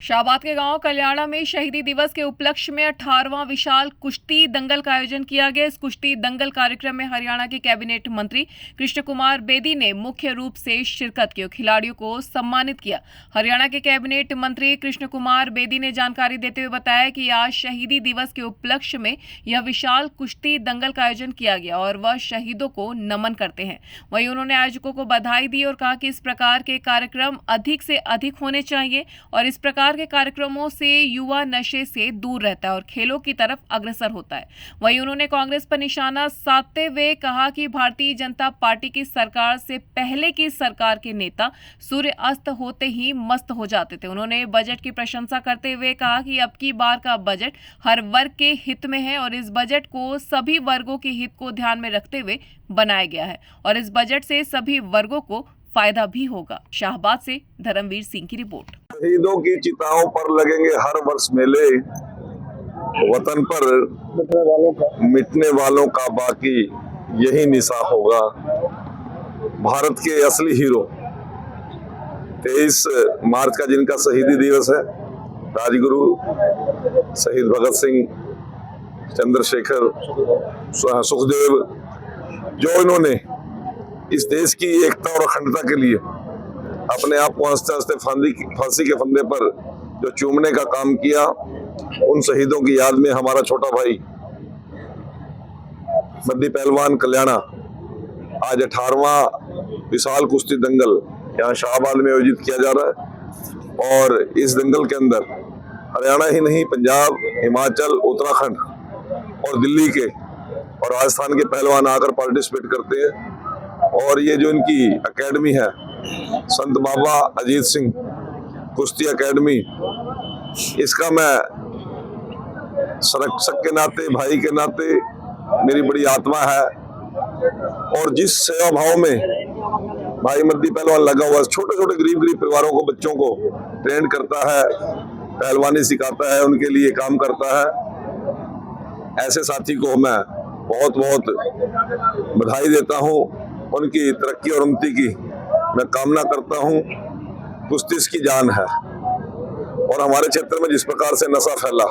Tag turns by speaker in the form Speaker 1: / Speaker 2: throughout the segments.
Speaker 1: शाहबाद के गांव कल्याणा में शहीदी दिवस के उपलक्ष्य में 18वां विशाल कुश्ती दंगल का आयोजन किया गया। इस कुश्ती दंगल कार्यक्रम में हरियाणा के कैबिनेट मंत्री कृष्ण कुमार बेदी ने मुख्य रूप से शिरकत की और खिलाड़ियों को सम्मानित किया। हरियाणा के कैबिनेट मंत्री कृष्ण कुमार बेदी ने जानकारी देते हुए बताया कि आज शहीदी दिवस के उपलक्ष्य में यह विशाल कुश्ती दंगल का आयोजन किया गया और वह शहीदों को नमन करते हैं। वहीं उन्होंने आयोजकों को बधाई दी और कहा कि इस प्रकार के कार्यक्रम अधिक से अधिक होने चाहिए और इस प्रकार के कार्यक्रमों से युवा नशे से दूर रहता है और खेलों की तरफ अग्रसर होता है। वहीं उन्होंने कांग्रेस पर निशाना साधते हुए कहा कि भारतीय जनता पार्टी की सरकार से पहले की सरकार के नेता सूर्य अस्त होते ही मस्त हो जाते थे। उन्होंने बजट की प्रशंसा करते हुए कहा कि अब की बार का बजट हर वर्ग के हित में है और इस बजट को सभी वर्गों के हित को ध्यान में रखते हुए बनाया गया है और इस बजट से सभी वर्गों को फायदा भी होगा। शाहबाद से धर्मवीर सिंह की रिपोर्ट।
Speaker 2: शहीदों की चिताओं पर लगेंगे हर वर्ष मेले, वतन पर मिटने वालों का बाकी यही निशा होगा। भारत के असली हीरो 23 मार्च का जिनका शहीदी दिवस है, राजगुरु शहीद भगत सिंह, चंद्रशेखर, सुखदेव, जो इन्होंने इस देश की एकता और अखंडता के लिए अपने आप को हंसते हंसते फांसी के फंदे पर जो चूमने का काम किया, उन शहीदों की याद में हमारा छोटा भाई मद्दी पहलवान कल्याणा आज 18वां विशाल कुश्ती दंगल यहाँ शाहबाद में आयोजित किया जा रहा है। और इस दंगल के अंदर हरियाणा ही नहीं, पंजाब, हिमाचल, उत्तराखंड और दिल्ली के और राजस्थान के पहलवान आकर पार्टिसिपेट करते हैं। और ये जो इनकी एकेडमी है, संत बाबा अजीत सिंह कुश्ती एकेडमी, इसका मैं संरक्षक के नाते, भाई के नाते मेरी बड़ी आत्मा है। और जिस सेवा भाव में भाई मद्दी पहलवान लगा हुआ है, छोटे छोटे गरीब परिवारों को, बच्चों को ट्रेन करता है, पहलवानी सिखाता है, उनके लिए काम करता है, ऐसे साथी को मैं बहुत बहुत बधाई देता हूँ। उनकी तरक्की और उन्नति की मैं कामना करता हूँ। कुश्ती इसकी जान है और हमारे क्षेत्र में जिस प्रकार से नशा फैला,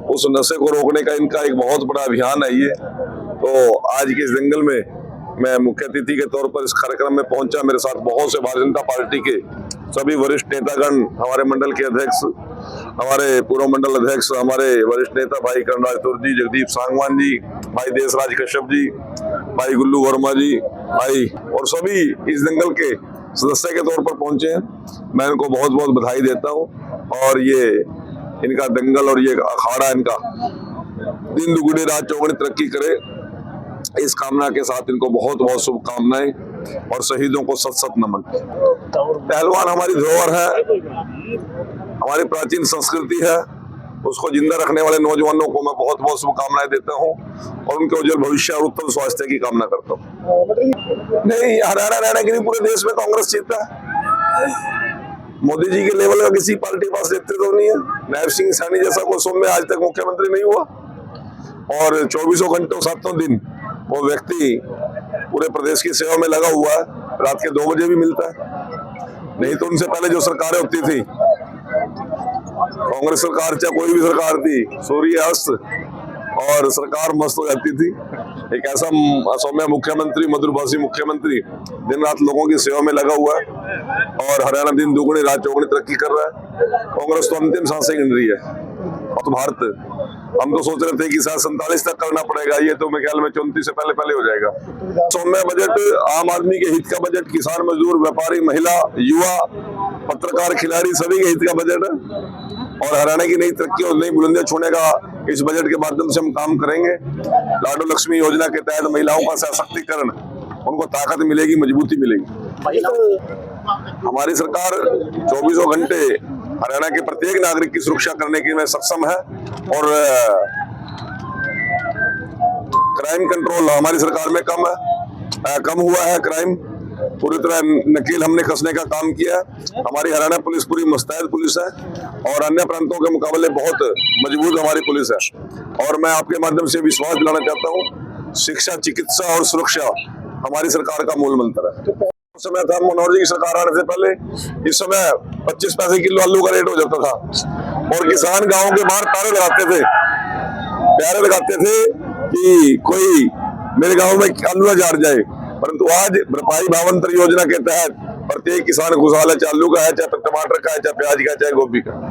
Speaker 2: उस नशे को रोकने का इनका एक बहुत बड़ा अभियान है ये। तो आज के इस दंगल में मैं मुख्य अतिथि के तौर पर इस कार्यक्रम में पहुंचा। मेरे साथ बहुत से भारतीय जनता पार्टी के सभी वरिष्ठ नेतागण, हमारे मंडल के अध्यक्ष, हमारे पूर्व मंडल अध्यक्ष, हमारे वरिष्ठ नेता भाई करणराज तुर जी, जगदीप सांगवान जी, भाई देशराज कश्यप जी, भाई गुल्लू वर्मा जी, भाई और सभी इस दंगल के सदस्य के तौर पर पहुंचे हैं। मैं इनको बहुत बहुत बधाई देता हूं और ये इनका दंगल और ये अखाड़ा इनका दिन दुगुनी रात चौगुनी तरक्की करे, इस कामना के साथ इनको बहुत बहुत शुभकामनाएं और शहीदों को सत सत नमन। पहलवान हमारी धरोहर है, हमारी प्राचीन संस्कृति है, उसको जिंदा रखने वाले नौजवानों को मैं बहुत बहुत शुभकामनाएं देता हूं और उनके उज्जवल भविष्य और उत्तम स्वास्थ्य की कामना करता हूं। नहीं, हरियाणा रहने के लिए पूरे देश में कांग्रेस जीता है। मोदी जी के लेवल का किसी पार्टी पास नेतृत्व नहीं है। नायब सिंह सैनी जैसा कोई सौम्य आज तक मुख्यमंत्री नहीं हुआ और 24 घंटों 7 दिन वो व्यक्ति पूरे प्रदेश की सेवा में लगा हुआ है। रात के 2 बजे भी मिलता है। नहीं तो उनसे पहले जो सरकारें होती थी, कांग्रेस सरकार चाहे कोई भी सरकार थी, सूर्य अस्त और सरकार मस्त हो जाती थी। एक ऐसा सौम्य मुख्यमंत्री, मधुरभाषी मुख्यमंत्री दिन रात लोगों की सेवा में लगा हुआ है और हरियाणा दिन दुगुनी रात चौगुनी तरक्की कर रहा है। कांग्रेस तो अंतिम सांसें गिन रही है और तो भारत, हम तो सोच रहे थे कि शायद 47 तक करना पड़ेगा, ये तो मेरे ख्याल में 34 से पहले हो जाएगा। सौम्य बजट, आम आदमी के हित का बजट, किसान, मजदूर, व्यापारी, महिला, युवा, पत्रकार, खिलाड़ी, सभी के हित का बजट है और हरियाणा की नई तरक्की और नई बुलंदियां छूने का इस बजट के माध्यम से हम काम करेंगे। लाडो लक्ष्मी योजना के तहत महिलाओं का सशक्तिकरण, उनको ताकत मिलेगी, मजबूती मिलेगी। हमारी सरकार 24 घंटे हरियाणा के प्रत्येक नागरिक की सुरक्षा करने की में सक्षम है और क्राइम कंट्रोल हमारी सरकार में कम हुआ है। क्राइम पूरी तरह नकेल हमने कसने का काम किया। हमारी हरियाणा पुलिस पूरी मुस्तैद पुलिस है और अन्य प्रांतों के मुकाबले बहुत मजबूत हमारी पुलिस है। और मैं आपके माध्यम से विश्वास दिलाना चाहता हूँ, शिक्षा, चिकित्सा और सुरक्षा हमारी सरकार का मूल मंत्र है। उस समय था मनोहर जी की सरकार आने से पहले, इस समय 25 पैसे किलो आलू का रेट हो जाता था और किसान गांव के बाहर तारे लगाते थे कि कोई मेरे गांव में आलू ना जार जाए। परंतु आज भरपाई भावांतर योजना के तहत प्रत्येक किसान खुशहाल है, चाहे आलू का है, चाहे टमाटर का है, चाहे प्याज का है, चाहे गोभी का।